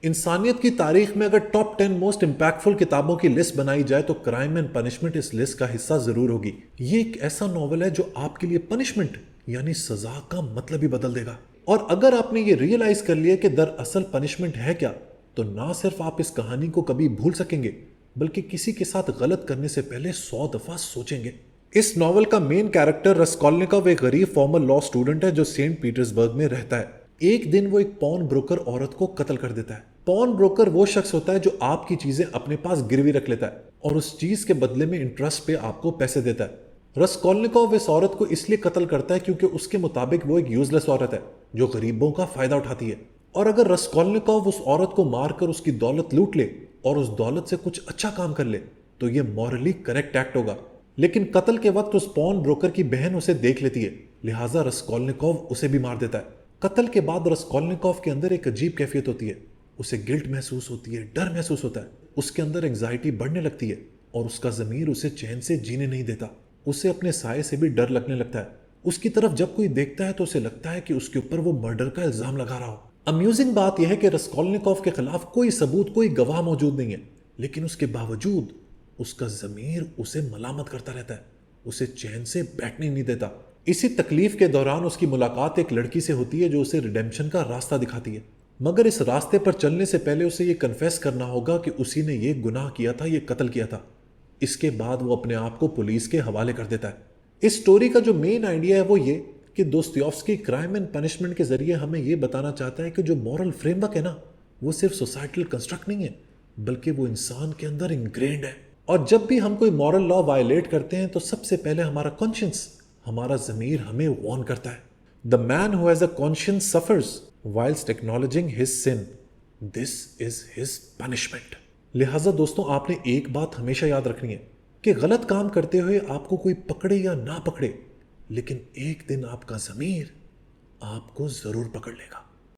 इंसानियत की तारीख में अगर टॉप 10 मोस्ट इंपैक्टफुल किताबों की लिस्ट बनाई जाए तो क्राइम एंड पनिशमेंट इस लिस्ट का हिस्सा जरूर होगी। ये एक ऐसा नॉवल है जो आपके लिए पनिशमेंट यानी सजा का मतलब ही बदल देगा। और अगर आपने ये रियलाइज कर लिया कि दरअसल पनिशमेंट है क्या, तो ना सिर्फ आप इस कहानी को कभी भूल सकेंगे, बल्कि किसी के साथ गलत करने से पहले 100 दफा सोचेंगे। इस नॉवल का मेन कैरेक्टर रस्कोल्निकोव एक गरीब फॉर्मल लॉ स्टूडेंट है जो सेंट पीटर्सबर्ग में रहता है। एक दिन वो एक पॉन ब्रोकर औरत को कत्ल कर देता है। पॉन ब्रोकर वो शख्स होता है जो आपकी चीजें अपने पास गिरवी रख लेता है और उस चीज के बदले में इंटरेस्ट पे आपको पैसे देता है। रस्कोल्निकोव इस औरत को इसलिए कत्ल करता है क्योंकि उसके मुताबिक वो एक यूजलेस औरत है जो गरीबों का फायदा उठाती है। और अगर रस्कोल्निकोव उस औरत को मारकर उसकी दौलत लूट ले और उस दौलत से कुछ अच्छा काम कर ले तो ये मॉरली करेक्ट एक्ट होगा। लेकिन कत्ल के वक्त उस पॉन ब्रोकर की बहन उसे देख लेती है, लिहाजा रस्कोल्निकोव उसे भी मार देता है। कत्ल के बाद रस्कोल्निकोव के अंदर एक अजीब कैफियत होती है। उसे गिल्ट महसूस होती है, डर महसूस होता है, उसके अंदर एंग्जाइटी बढ़ने लगती है और उसका ज़मीर उसे चैन से जीने नहीं देता। उसे अपने साये से भी डर लगने लगता है। उसकी तरफ जब कोई देखता है तो उसे लगता है कि उसके ऊपर वो मर्डर का इल्जाम लगा रहा हो। अम्यूजिंग बात यह है कि रस्कोल्निकोव के खिलाफ कोई सबूत, कोई गवाह मौजूद नहीं है, लेकिन उसके बावजूद उसका ज़मीर उसे मलामत करता रहता है, उसे चैन से बैठने नहीं देता। इसी तकलीफ के दौरान उसकी मुलाकात एक लड़की से होती है जो उसे रिडेम्पशन का रास्ता दिखाती है। मगर इस रास्ते पर चलने से पहले उसे ये कन्फेस करना होगा कि उसी ने ये गुनाह किया था, ये कत्ल किया था। इसके बाद वो अपने आप को पुलिस के हवाले कर देता है। इस स्टोरी का जो मेन आइडिया है वो ये कि दोस्तोयेव्स्की क्राइम एंड पनिशमेंट के जरिए हमें ये बताना चाहता है कि जो मॉरल फ्रेमवर्क है ना, वो सिर्फ सोसाइटल कंस्ट्रक्ट नहीं है, बल्कि वो इंसान के अंदर इंग्रेन्ड है। और जब भी हम कोई मॉरल लॉ वायलेट करते हैं तो सबसे पहले हमारा कॉन्शियंस, हमारा ज़मीर हमें वार्न करता है। The man who has a conscience suffers whilst acknowledging his sin. This is his punishment. लिहाजा दोस्तों, आपने एक बात हमेशा याद रखनी है कि गलत काम करते हुए आपको कोई पकड़े या ना पकड़े, लेकिन एक दिन आपका ज़मीर आपको ज़रूर पकड़ लेगा।